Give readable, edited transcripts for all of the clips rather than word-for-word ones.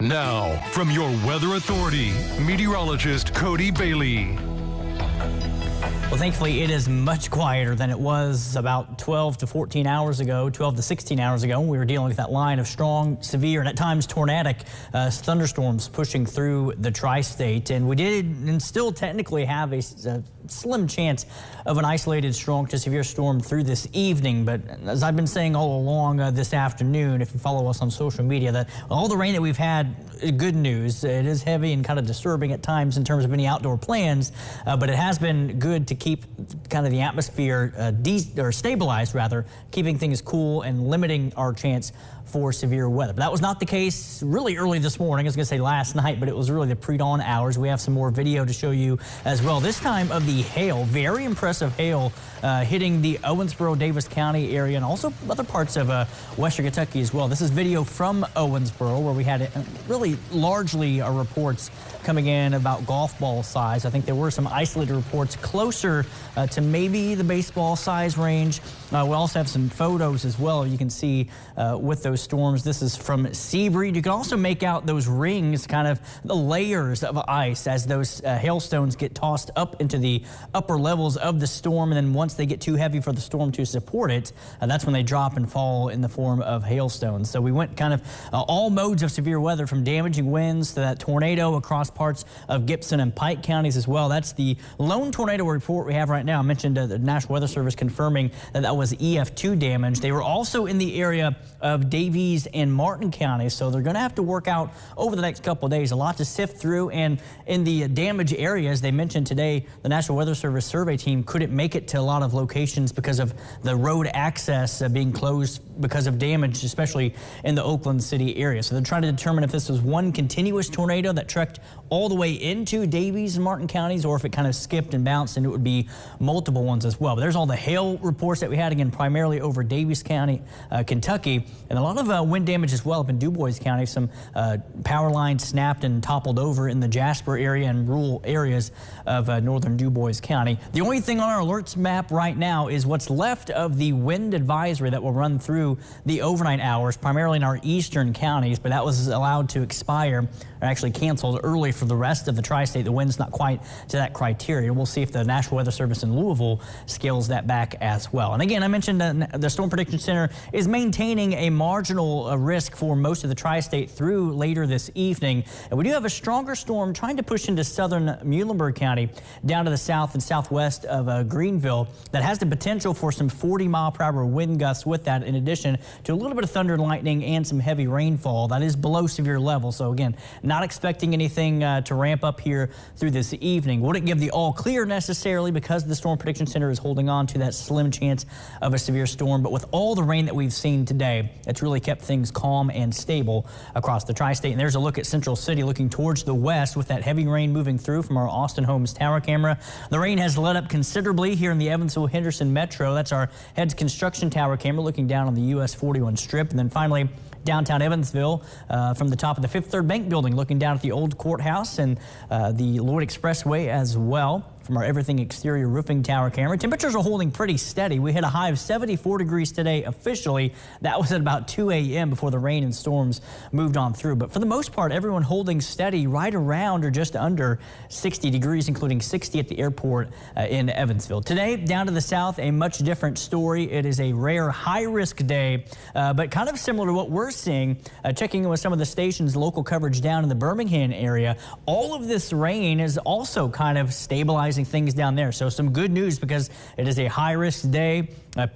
Now, from your weather authority, meteorologist Cody Bailey. Well, thankfully, it is much quieter than it was about 12 to 14 hours ago, 12 to 16 hours ago, when we were dealing with that line of strong, severe, and at times tornadic thunderstorms pushing through the tri-state. And we did and still technically have a slim chance of an isolated strong to severe storm through this evening. But as I've been saying all along this afternoon, if you follow us on social media, that all the rain that we've had, good news. It is heavy and kind of disturbing at times in terms of any outdoor plans, but it has been good to keep kind of the atmosphere stabilized, rather, keeping things cool and limiting our chance for severe weather. But that was not the case really early this morning. I was going to say last night, but it was really the pre-dawn hours. We have some more video to show you as well. This time of the hail, very impressive hail hitting the Owensboro, Davis County area and also other parts of western Kentucky as well. This is video from Owensboro where we had really largely reports coming in about golf ball size. I think there were some isolated reports closer to maybe the baseball size range. We also have some photos as well you can see with those storms. This is from Seabreed. You can also make out those rings, kind of the layers of ice as those hailstones get tossed up into the upper levels of the storm. And then once they get too heavy for the storm to support it, that's when they drop and fall in the form of hailstones. So we went kind of all modes of severe weather, from damaging winds to that tornado across parts of Gibson and Pike counties as well. That's the lone tornado report we have right now. I mentioned the National Weather Service confirming that that was EF2 damage. They were also in the area of Davies and Martin counties, so they're going to have to work out over the next couple of days. A lot to sift through, and in the damage areas, they mentioned today the National Weather Service survey team couldn't make it to a lot of locations because of the road access being closed because of damage, especially in the Oakland City area. So they're trying to determine if this was one continuous tornado that trekked all the way into Davies and Martin counties, or if it kind of skipped and bounced and it would be multiple ones as well. But there's all the hail reports that we had, again, primarily over Davies County, Kentucky, and a lot of wind damage as well up in DuBois County. Some power lines snapped and toppled over in the Jasper area and rural areas of northern DuBois County. The only thing on our alerts map right now is what's left of the wind advisory that will run through the overnight hours, primarily in our eastern counties, but that was allowed to expire, or actually canceled early for the rest of the tri-state. The wind's not quite to that criteria. We'll see if the National Weather Service in Louisville scales that back as well. And again, I mentioned the Storm Prediction Center is maintaining a marginal risk for most of the tri-state through later this evening. And we do have a stronger storm trying to push into southern Muhlenberg County down to the south and southwest of Greenville that has the potential for some 40-mile-per-hour wind gusts with that, in addition to a little bit of thunder and lightning and some heavy rainfall. That is below severe level. So again, not expecting anything to ramp up here through this evening. Wouldn't give the all clear necessarily because the Storm Prediction Center is holding on to that slim chance of a severe storm. But with all the rain that we've seen today, it's really kept things calm and stable across the tri-state. And there's a look at Central City looking towards the west with that heavy rain moving through from our Austin Holmes tower camera. The rain has let up considerably here in the Evansville-Henderson Metro. That's our Heads Construction tower camera looking down on the US 41 strip. And then finally, downtown Evansville from the top of the Fifth Third Bank building, looking down at the old courthouse and the Lloyd Expressway as well. From our Everything Exterior roofing tower camera. Temperatures are holding pretty steady. We hit a high of 74 degrees today officially. That was at about 2 a.m. before the rain and storms moved on through. But for the most part, everyone holding steady right around or just under 60 degrees, including 60 at the airport in Evansville. Today, down to the south, a much different story. It is a rare high-risk day, but kind of similar to what we're seeing, checking in with some of the station's local coverage down in the Birmingham area. All of this rain is also kind of stabilizing things down there. So some good news because it is a high-risk day.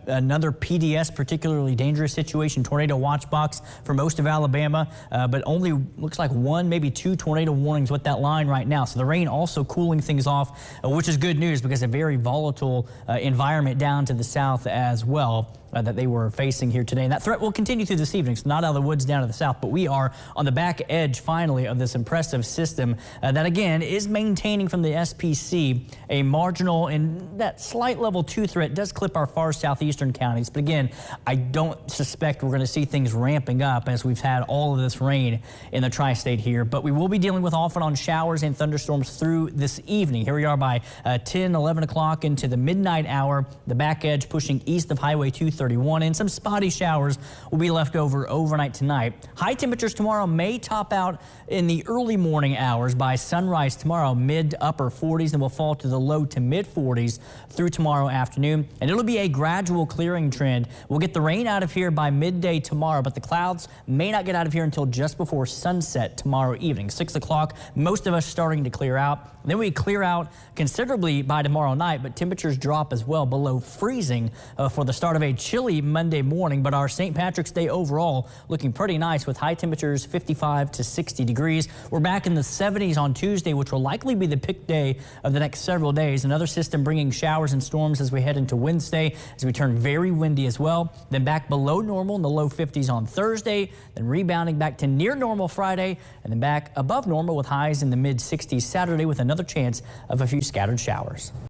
Another PDS, particularly dangerous situation, tornado watch box for most of Alabama, but only looks like one, maybe two tornado warnings with that line right now. So the rain also cooling things off, which is good news because a very volatile environment down to the south as well. That they were facing here today. And that threat will continue through this evening. It's not out of the woods down to the south, but we are on the back edge, finally, of this impressive system that, again, is maintaining from the SPC a marginal and that slight level 2 threat does clip our far southeastern counties. But again, I don't suspect we're going to see things ramping up as we've had all of this rain in the tri-state here. But we will be dealing with off and on showers and thunderstorms through this evening. Here we are by 10, 11 o'clock into the midnight hour. The back edge pushing east of Highway 230. 31, and some spotty showers will be left over overnight tonight. High temperatures tomorrow may top out in the early morning hours. By sunrise tomorrow, mid to upper 40s, and will fall to the low to mid 40s through tomorrow afternoon. And it'll be a gradual clearing trend. We'll get the rain out of here by midday tomorrow, but the clouds may not get out of here until just before sunset tomorrow evening. 6 o'clock, most of us starting to clear out. Then we clear out considerably by tomorrow night, but temperatures drop as well below freezing for the start of a chilly Monday morning. But our St. Patrick's Day overall looking pretty nice with high temperatures 55 to 60 degrees. We're back in the 70s on Tuesday, which will likely be the pick day of the next several days. Another system bringing showers and storms as we head into Wednesday, as we turn very windy as well. Then back below normal in the low 50s on Thursday, then rebounding back to near normal Friday, and then back above normal with highs in the mid 60s Saturday with another chance of a few scattered showers.